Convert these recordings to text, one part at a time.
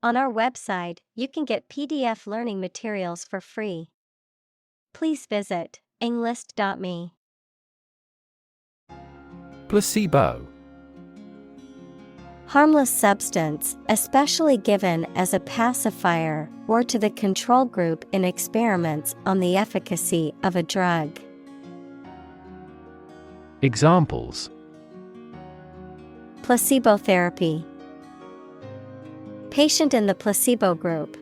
On our website, you can get PDF learning materials for free. Please visit englist.me. Placebo. Harmless substance, especially given as a pacifier or to the control group in experiments on the efficacy of a drug. Examples: Placebo therapy. Patient in the placebo group.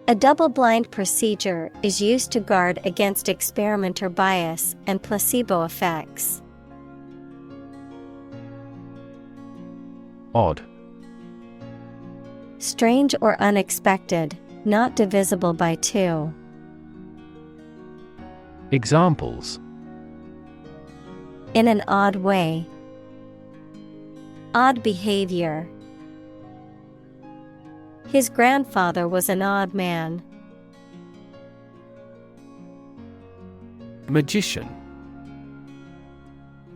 A double-blind procedure is used to guard against experimenter bias and placebo effects. Odd. Strange or unexpected, not divisible by two. Examples: In an odd way. Odd behavior. His grandfather was an odd man. Magician.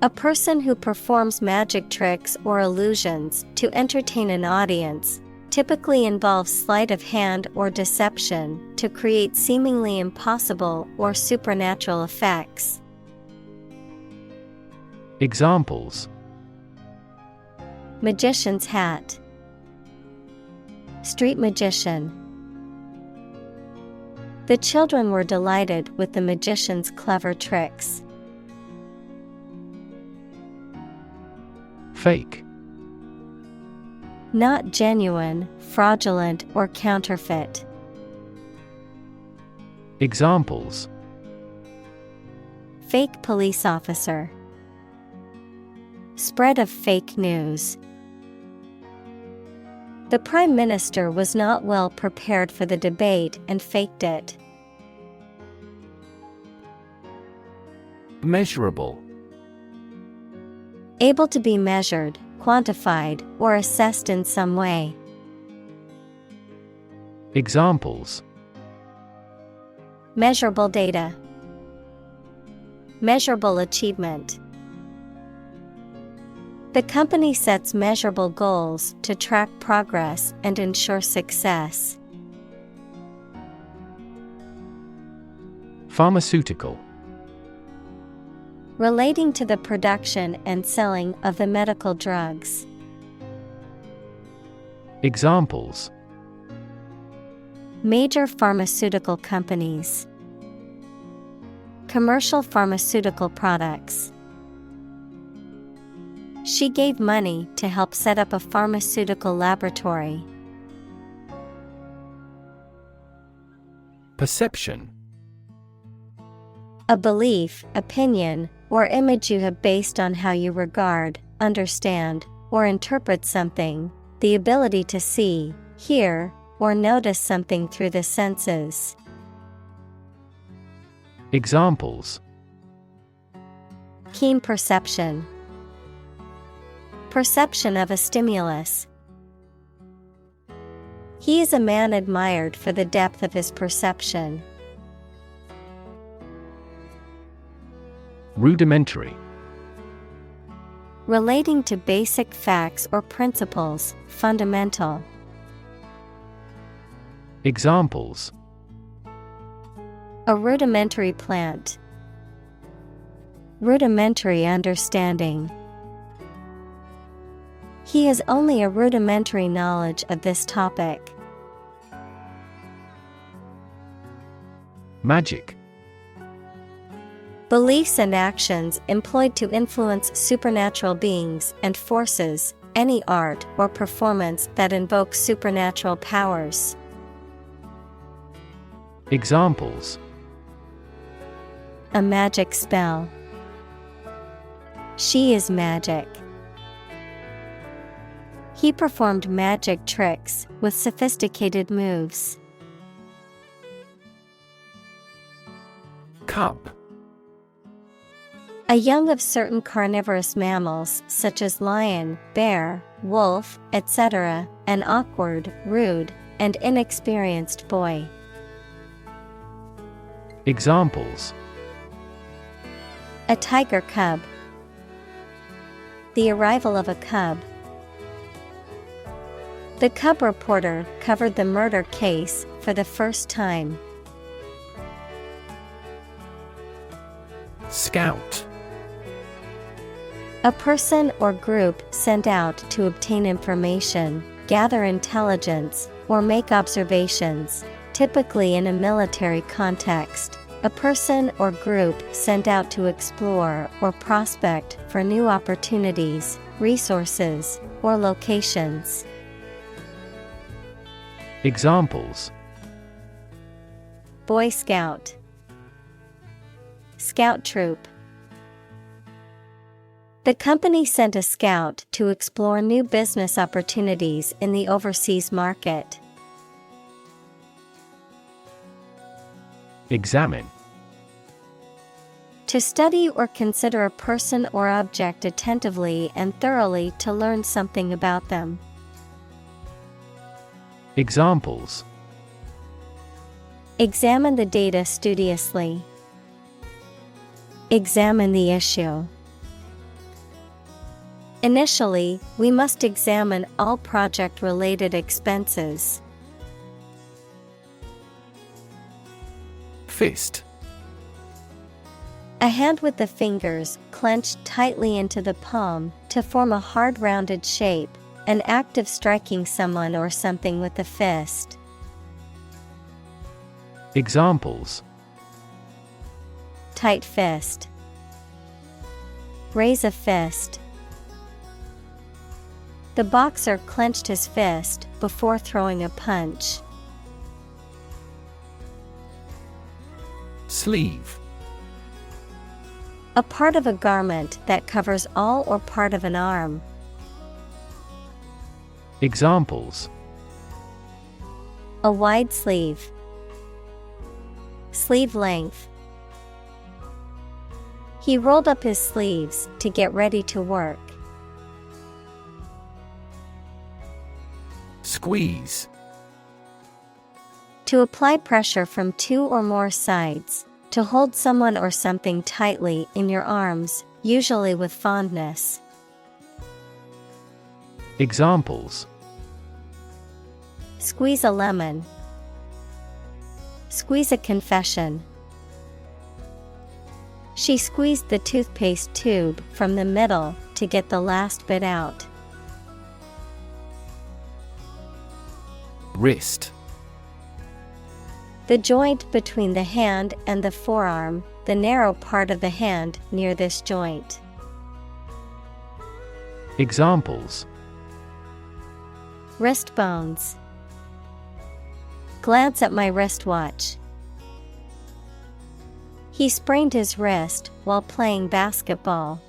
A person who performs magic tricks or illusions to entertain an audience, typically involves sleight of hand or deception to create seemingly impossible or supernatural effects. Examples: Magician's hat. Street magician. The children were delighted with the magician's clever tricks. Fake. Not genuine, fraudulent, or counterfeit. Examples: Fake police officer. Spread of fake news. The Prime Minister was not well prepared for the debate and faked it. Measurable. Able to be measured, quantified, or assessed in some way. Examples: Measurable data. Measurable achievement. The company sets measurable goals to track progress and ensure success. Pharmaceutical. Relating to the production and selling of the medical drugs. Examples: Major pharmaceutical companies. Commercial pharmaceutical products. She gave money to help set up a pharmaceutical laboratory. Perception. A belief, opinion, or image you have based on how you regard, understand, or interpret something, the ability to see, hear, or notice something through the senses. Examples: Keen perception. Perception of a stimulus. He is a man admired for the depth of his perception. Rudimentary. Relating to basic facts or principles, fundamental. Examples: A rudimentary plant. Rudimentary understanding. He has only a rudimentary knowledge of this topic. Magic. Beliefs and actions employed to influence supernatural beings and forces, any art or performance that invokes supernatural powers. Examples: A magic spell. She is magic. He performed magic tricks with sophisticated moves. Cub. A young of certain carnivorous mammals such as lion, bear, wolf, etc., an awkward, rude, and inexperienced boy. Examples: A tiger cub. The arrival of a cub. The Cub reporter covered the murder case for the first time. Scout. A person or group sent out to obtain information, gather intelligence, or make observations, typically in a military context. A person or group sent out to explore or prospect for new opportunities, resources, or locations. Examples: Boy Scout, Scout Troop. The company sent a scout to explore new business opportunities in the overseas market. Examine. To study or consider a person or object attentively and thoroughly to learn something about them. Examples: Examine the data studiously. Examine the issue. Initially, we must examine all project-related expenses. Fist. A hand with the fingers clenched tightly into the palm to form a hard rounded shape, an act of striking someone or something with the fist. Examples: Tight fist. Raise a fist. The boxer clenched his fist before throwing a punch. Sleeve. A part of a garment that covers all or part of an arm. Examples: A wide sleeve. Sleeve length. He rolled up his sleeves to get ready to work. Squeeze. To apply pressure from two or more sides, to hold someone or something tightly in your arms, usually with fondness. Examples: Squeeze a lemon. Squeeze a confession. She squeezed the toothpaste tube from the middle to get the last bit out. Wrist. The joint between the hand and the forearm, the narrow part of the hand near this joint. Examples: Wrist bones. Glance at my wristwatch. He sprained his wrist while playing basketball.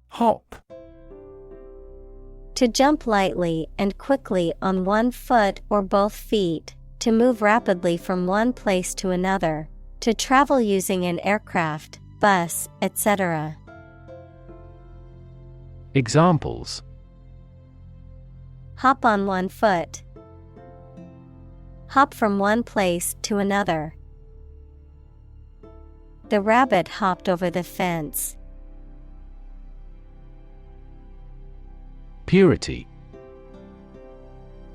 Hop. To jump lightly and quickly on one foot or both feet, to move rapidly from one place to another, to travel using an aircraft, bus, etc. Examples: Hop on one foot. Hop from one place to another. The rabbit hopped over the fence. Purity.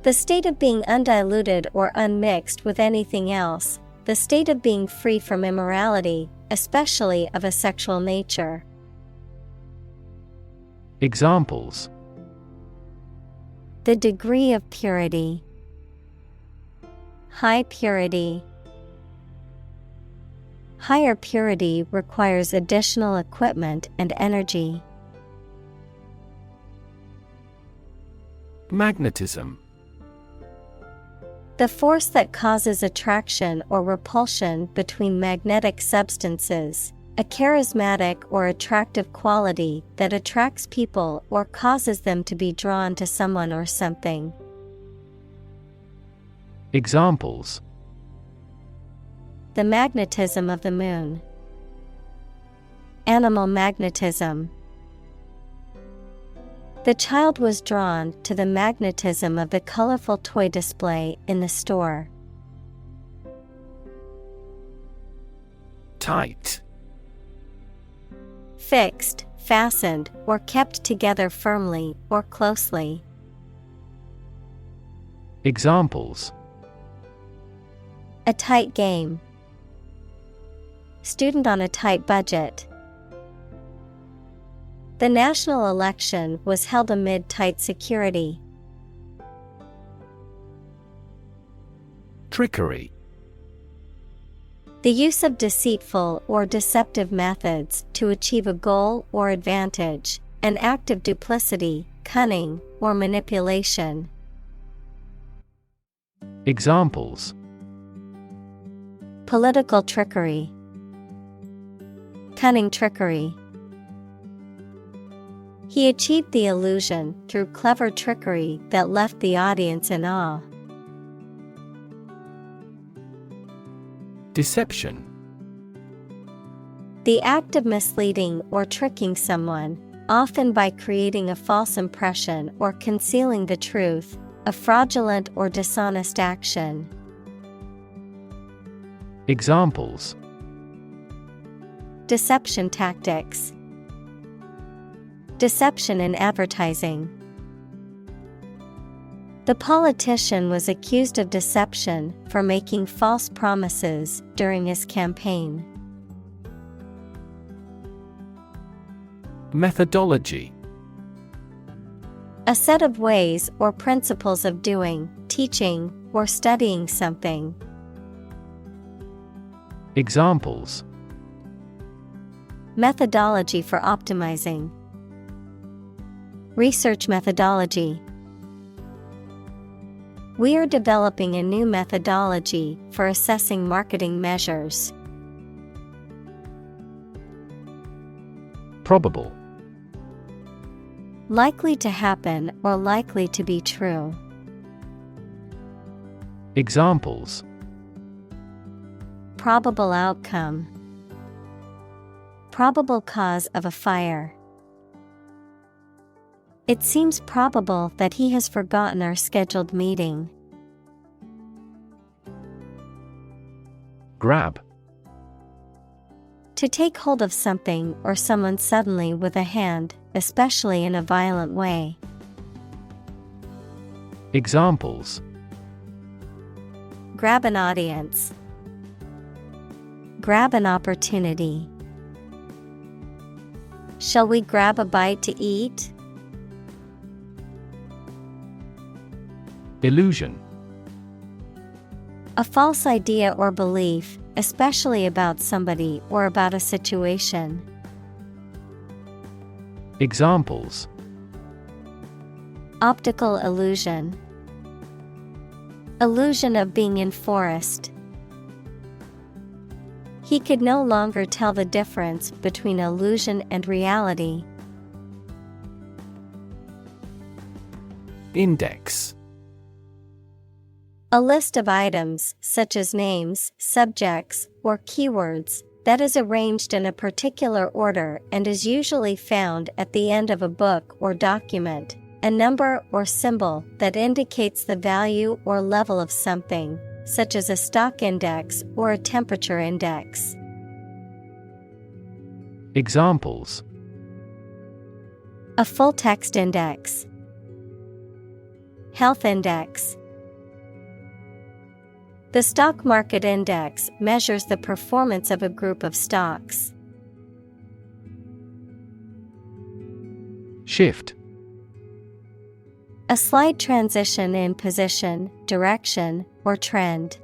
The state of being undiluted or unmixed with anything else, the state of being free from immorality, especially of a sexual nature. Examples: The degree of purity. High purity. Higher purity requires additional equipment and energy. Magnetism. The force that causes attraction or repulsion between magnetic substances, a charismatic or attractive quality that attracts people or causes them to be drawn to someone or something. Examples: The magnetism of the moon. Animal magnetism. The child was drawn to the magnetism of the colorful toy display in the store. Tight. Fixed, fastened or kept together firmly or closely. Examples: A tight game. Student on a tight budget. The national election was held amid tight security. Trickery. The use of deceitful or deceptive methods to achieve a goal or advantage, an act of duplicity, cunning, or manipulation. Examples: Political trickery. Cunning trickery. He achieved the illusion through clever trickery that left the audience in awe. Deception. The act of misleading or tricking someone, often by creating a false impression or concealing the truth, a fraudulent or dishonest action. Examples: Deception tactics. Deception in advertising. The politician was accused of deception for making false promises during his campaign. Methodology. A set of ways or principles of doing, teaching, or studying something. Examples: Methodology for optimizing. Research methodology. We are developing a new methodology for assessing marketing measures. Probable. Likely to happen or likely to be true. Examples: Probable outcome. Probable cause of a fire. It seems probable that he has forgotten our scheduled meeting. Grab. To take hold of something or someone suddenly with a hand, especially in a violent way. Examples: Grab an audience. Grab an opportunity. Shall we grab a bite to eat? Illusion. A false idea or belief, especially about somebody or about a situation. Examples: Optical illusion. Illusion of being in forest. He could no longer tell the difference between illusion and reality. Index. A list of items, such as names, subjects, or keywords, that is arranged in a particular order and is usually found at the end of a book or document, a number or symbol that indicates the value or level of something, such as a stock index or a temperature index. Examples: A full text index. Health index. The stock market index measures the performance of a group of stocks. Shift. A slight transition in position, direction, or trend.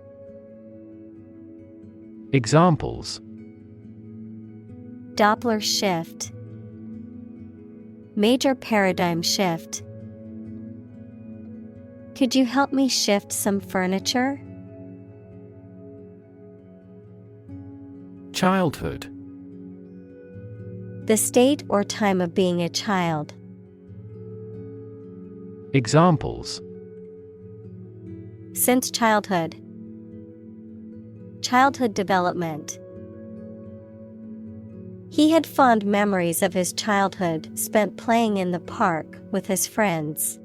Examples: Doppler shift. Major paradigm shift. Could you help me shift some furniture? Childhood. The state or time of being a child. Examples: Since childhood. Childhood development. He had fond memories of his childhood spent playing in the park with his friends.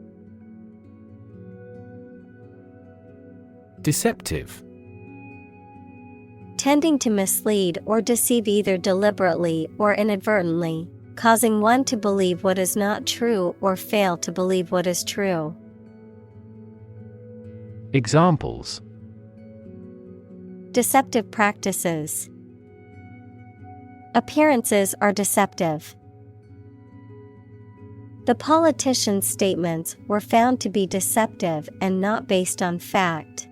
Deceptive. Tending to mislead or deceive either deliberately or inadvertently, causing one to believe what is not true or fail to believe what is true. Examples: Deceptive practices. Appearances are deceptive. The politician's statements were found to be deceptive and not based on fact.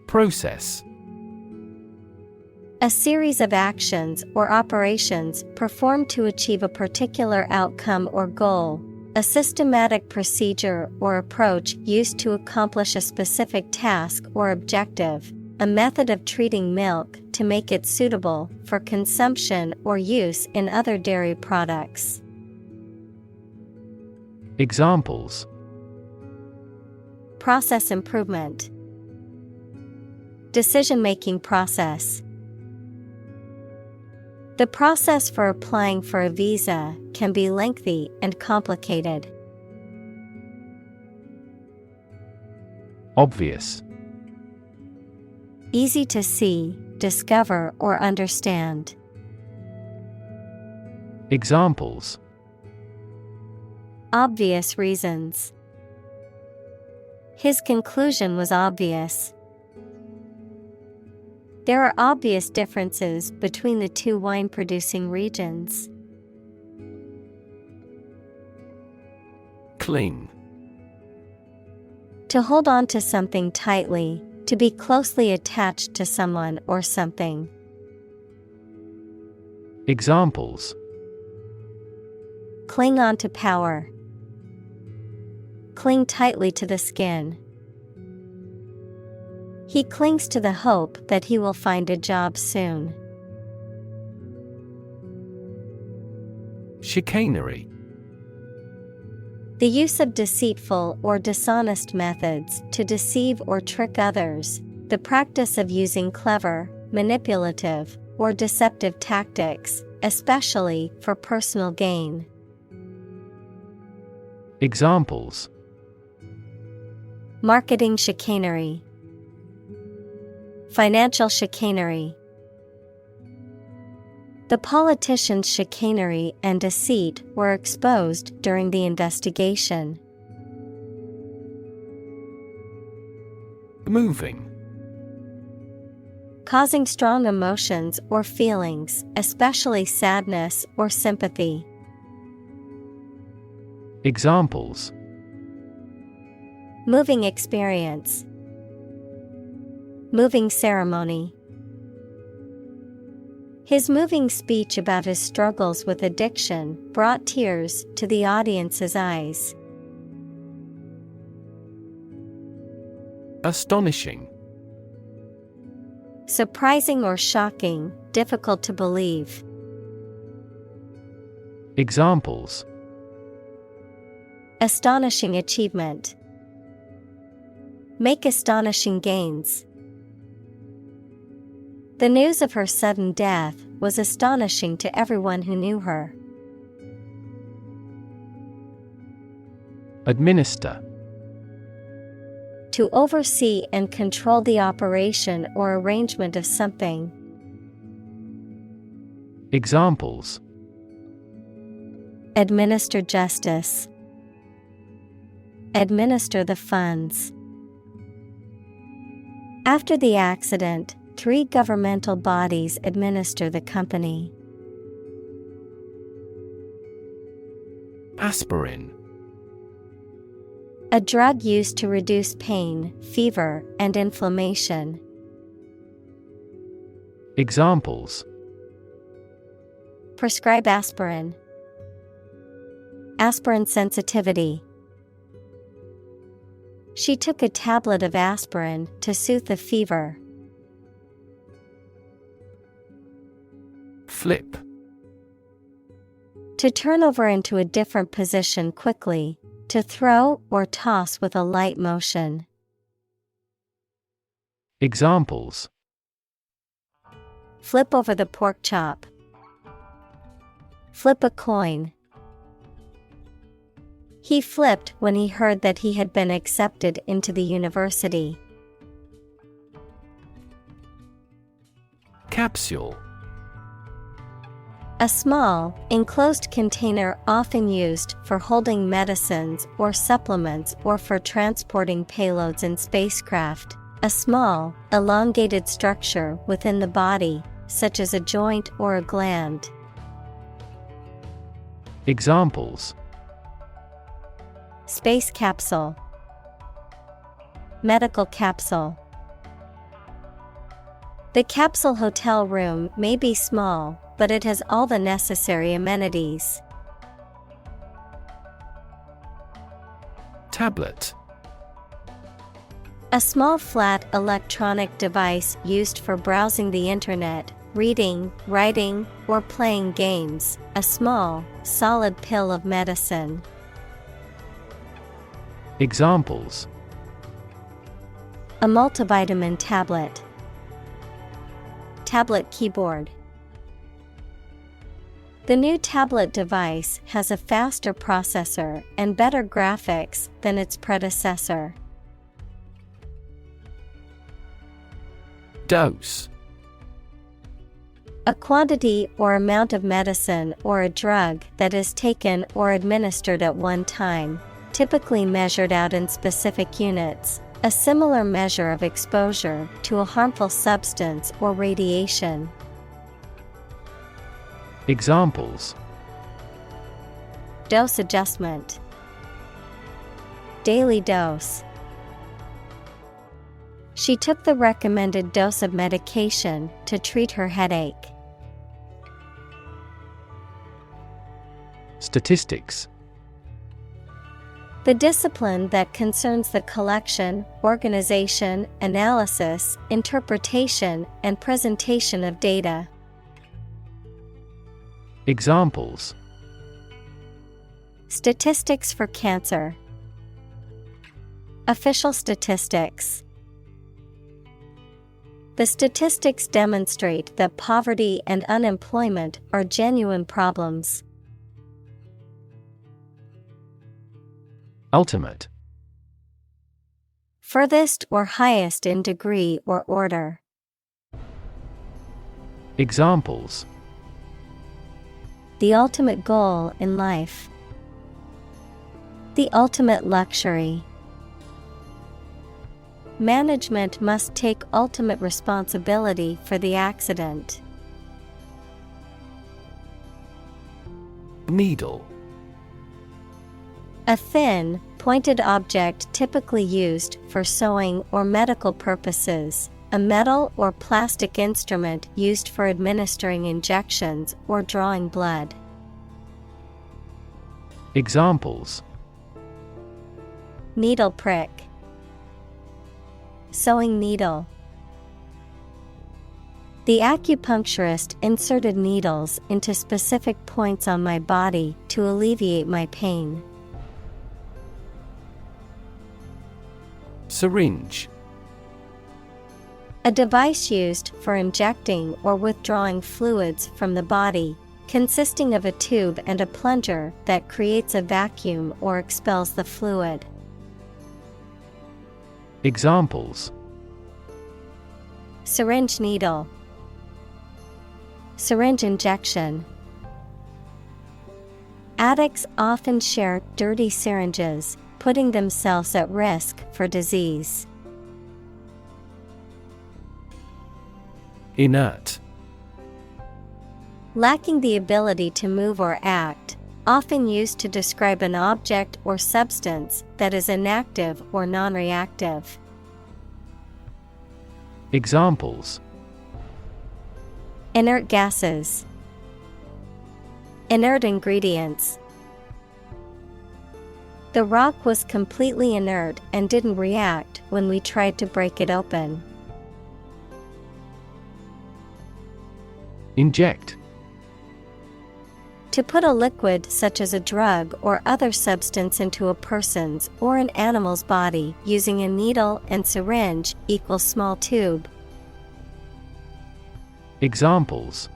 Process: A series of actions or operations performed to achieve a particular outcome or goal, a systematic procedure or approach used to accomplish a specific task or objective, a method of treating milk to make it suitable for consumption or use in other dairy products. Examples: Process improvement. Decision-making process. The process for applying for a visa can be lengthy and complicated. Obvious: Easy to see, discover, or understand. Examples: Obvious reasons. His conclusion was obvious. There are obvious differences between the two wine-producing regions. Cling: To hold on to something tightly, to be closely attached to someone or something. Examples: Cling on to power. Cling tightly to the skin. He clings to the hope that he will find a job soon. Chicanery: The use of deceitful or dishonest methods to deceive or trick others, the practice of using clever, manipulative, or deceptive tactics, especially for personal gain. Examples: Marketing chicanery. Financial chicanery. The politician's chicanery and deceit were exposed during the investigation. Moving: Causing strong emotions or feelings, especially sadness or sympathy. Examples: Moving experience. Moving ceremony. His moving speech about his struggles with addiction brought tears to the audience's eyes. Astonishing: Surprising or shocking, difficult to believe. Examples: Astonishing achievement. Make astonishing gains. The news of her sudden death was astonishing to everyone who knew her. Administer: To oversee and control the operation or arrangement of something. Examples: Administer justice. Administer the funds. After the accident, 3 governmental bodies administer the company. Aspirin: A drug used to reduce pain, fever, and inflammation. Examples: Prescribe aspirin. Aspirin sensitivity. She took a tablet of aspirin to soothe the fever. Flip: To turn over into a different position quickly, to throw or toss with a light motion. Examples: Flip over the pork chop. Flip a coin. He flipped when he heard that he had been accepted into the university. Capsule: A small, enclosed container often used for holding medicines or supplements or for transporting payloads in spacecraft. A small, elongated structure within the body, such as a joint or a gland. Examples: Space capsule, medical capsule. The capsule hotel room may be small, but it has all the necessary amenities. Tablet. A small flat electronic device used for browsing the internet, reading, writing, or playing games. A small, solid pill of medicine. Examples: A multivitamin tablet. Tablet keyboard. The new tablet device has a faster processor and better graphics than its predecessor. Dose. A quantity or amount of medicine or a drug that is taken or administered at one time, typically measured out in specific units, a similar measure of exposure to a harmful substance or radiation. Examples: Dose adjustment. Daily dose. She took the recommended dose of medication to treat her headache. Statistics. The discipline that concerns the collection, organization, analysis, interpretation, and presentation of data. Examples: Statistics for cancer. Official statistics. The statistics demonstrate that poverty and unemployment are genuine problems. Ultimate. Furthest or highest in degree or order. Examples: The ultimate goal in life. The ultimate luxury. Management must take ultimate responsibility for the accident. Needle. A thin, pointed object typically used for sewing or medical purposes, a metal or plastic instrument used for administering injections or drawing blood. Examples: Needle prick. Sewing needle. The acupuncturist inserted needles into specific points on my body to alleviate my pain. Syringe. A device used for injecting or withdrawing fluids from the body, consisting of a tube and a plunger that creates a vacuum or expels the fluid. Examples: Syringe needle. Syringe injection. Addicts often share dirty syringes, putting themselves at risk for disease. Inert. Lacking the ability to move or act, often used to describe an object or substance that is inactive or non-reactive. Examples: Inert gases. Inert ingredients. The rock was completely inert and didn't react when we tried to break it open. Inject. To put a liquid such as a drug or other substance into a person's or an animal's body using a needle and syringe equals small tube. Examples: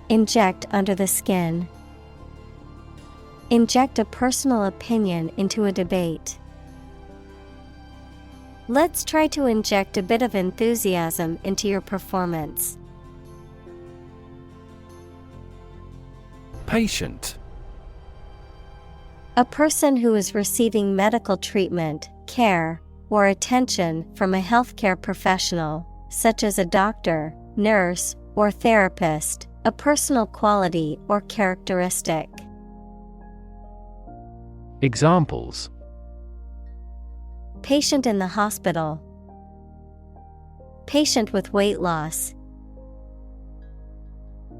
Inject under the skin. Inject a personal opinion into a debate. Let's try to inject a bit of enthusiasm into your performance. Patient. A person who is receiving medical treatment, care, or attention from a healthcare professional, such as a doctor, nurse, or therapist, a personal quality or characteristic. Examples: Patient in the hospital. Patient with weight loss.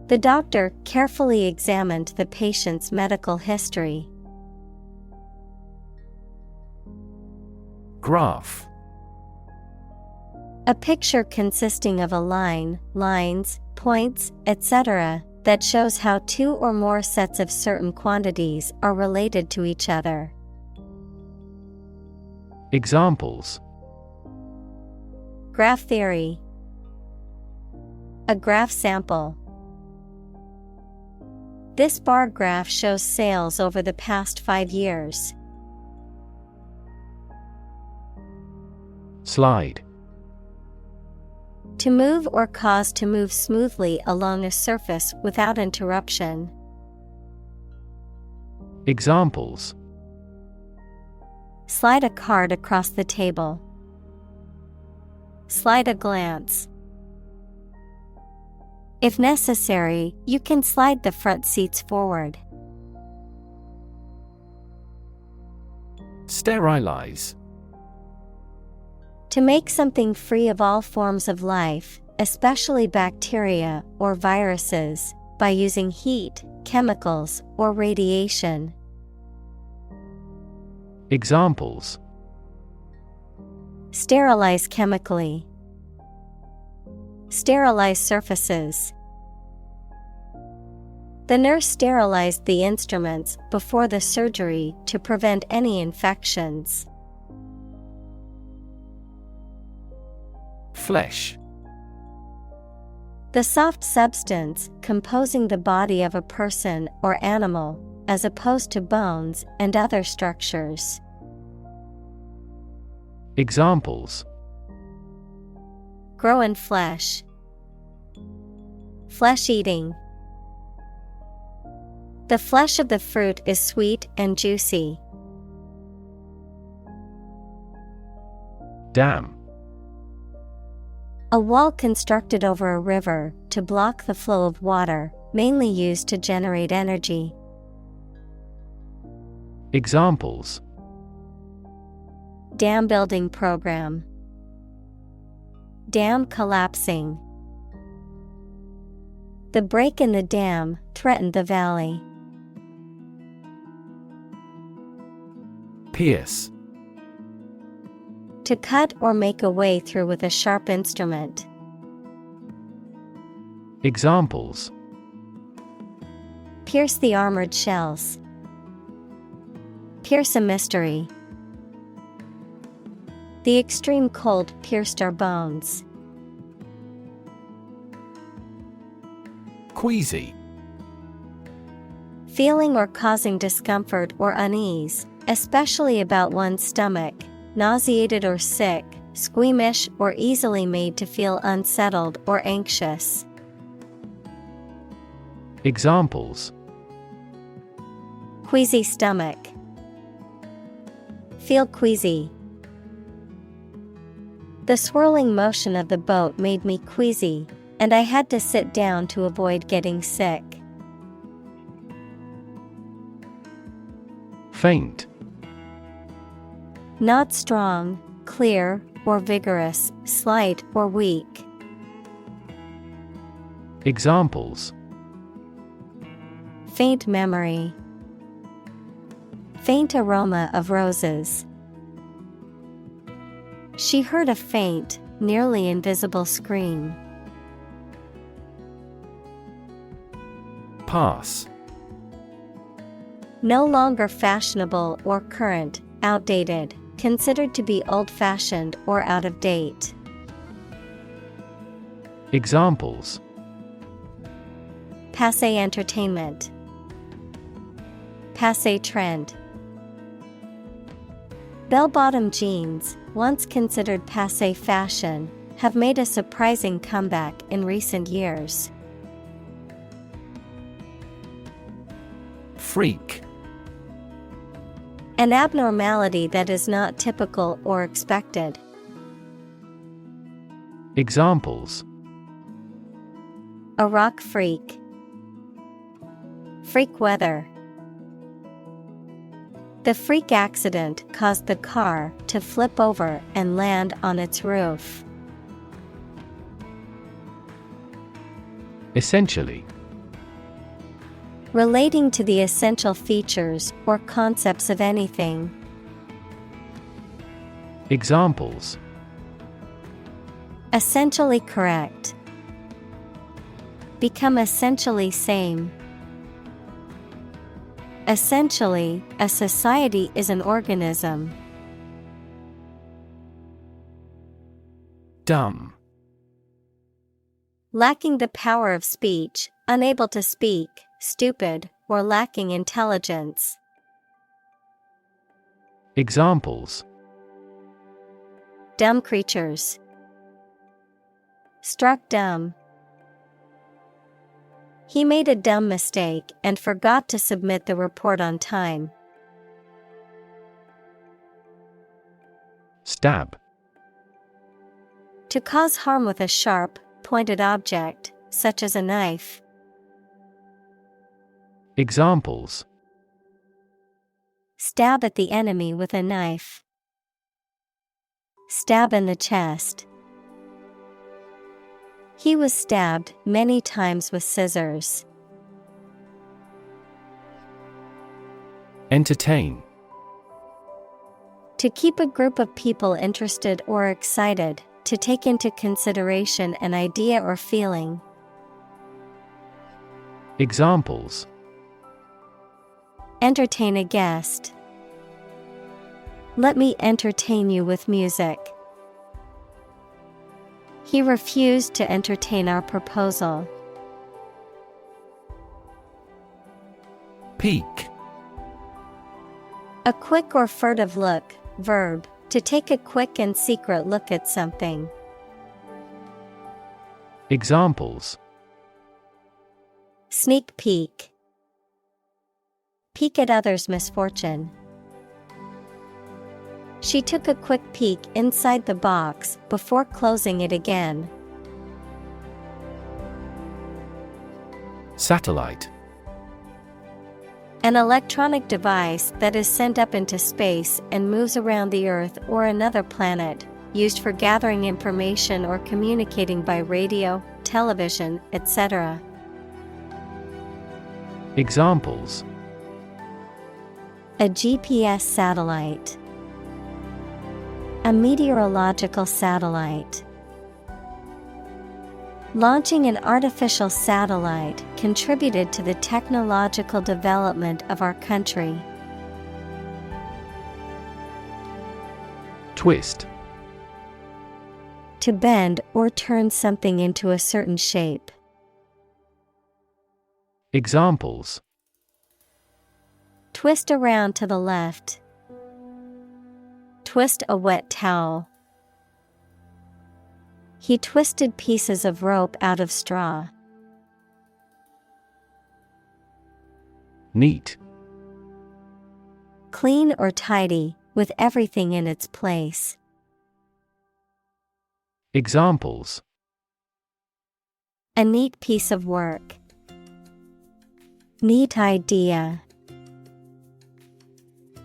The doctor carefully examined the patient's medical history. Graph. A picture consisting of a line, lines, points, etc., that shows how two or more sets of certain quantities are related to each other. Examples: Graph theory. A graph sample. This bar graph shows sales over the past 5 years. Slide. To move or cause to move smoothly along a surface without interruption. Examples: Slide a card across the table. Slide a glance. If necessary, you can slide the front seats forward. Sterilize. To make something free of all forms of life, especially bacteria or viruses, by using heat, chemicals, or radiation. Examples: Sterilize chemically. Sterilize surfaces. The nurse sterilized the instruments before the surgery to prevent any infections. Flesh. The soft substance composing the body of a person or animal, as opposed to bones and other structures. Examples: Grow in flesh. Flesh eating. The flesh of the fruit is sweet and juicy. Dam. A wall constructed over a river to block the flow of water, mainly used to generate energy. Examples: Dam building program. Dam collapsing. The break in the dam threatened the valley. Pierce. To cut or make a way through with a sharp instrument. Examples: Pierce the armored shells. Pierce a mystery. The extreme cold pierced our bones. Queasy. Feeling or causing discomfort or unease, especially about one's stomach, nauseated or sick, squeamish or easily made to feel unsettled or anxious. Examples: Queasy stomach. Feel queasy. The swirling motion of the boat made me queasy, and I had to sit down to avoid getting sick. Faint. Not strong, clear, or vigorous, slight or weak. Examples: Faint memory. Faint aroma of roses. She heard a faint, nearly invisible scream. Pass. No longer fashionable or current, outdated, considered to be old-fashioned or out of date. Examples: Passé entertainment. Passé trend. Bell-bottom jeans, once considered passé fashion, have made a surprising comeback in recent years. Freak. An abnormality that is not typical or expected. Examples: A rock freak. Freak weather. The freak accident caused the car to flip over and land on its roof. Essentially. Relating to the essential features or concepts of anything. Examples: Essentially correct. Become essentially same. Essentially, a society is an organism. Dumb. Lacking the power of speech, unable to speak, stupid, or lacking intelligence. Examples: Dumb creatures. Struck dumb. He made a dumb mistake and forgot to submit the report on time. Stab. To cause harm with a sharp, pointed object, such as a knife. Examples: Stab at the enemy with a knife. Stab in the chest. He was stabbed many times with scissors. Entertain. To keep a group of people interested or excited, to take into consideration an idea or feeling. Examples: Entertain a guest. Let me entertain you with music. He refused to entertain our proposal. Peek. A quick or furtive look, verb, to take a quick and secret look at something. Examples: Sneak peek. Peek at others' misfortune. She took a quick peek inside the box before closing it again. Satellite. An electronic device that is sent up into space and moves around the Earth or another planet, used for gathering information or communicating by radio, television, etc. Examples: A GPS satellite. A meteorological satellite. Launching an artificial satellite contributed to the technological development of our country. Twist. To bend or turn something into a certain shape. Examples: Twist around to the left. Twist a wet towel. He twisted pieces of rope out of straw. Neat. Clean or tidy, with everything in its place. Examples: A neat piece of work. Neat idea.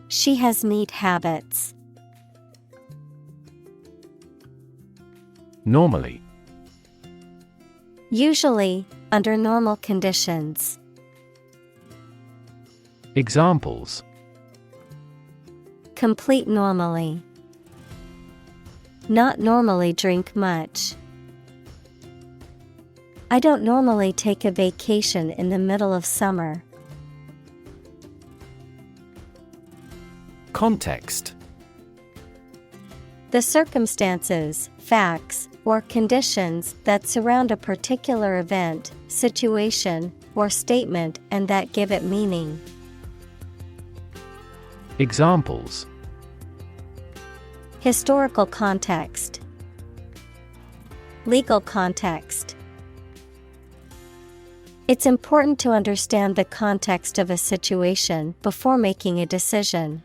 She has neat habits. Normally. Usually, under normal conditions. Examples: Complete normally. Not normally drink much. I don't normally take a vacation in the middle of summer. Context. The circumstances, facts, or conditions that surround a particular event, situation, or statement and that give it meaning. Examples: Historical context. Legal context. It's important to understand the context of a situation before making a decision.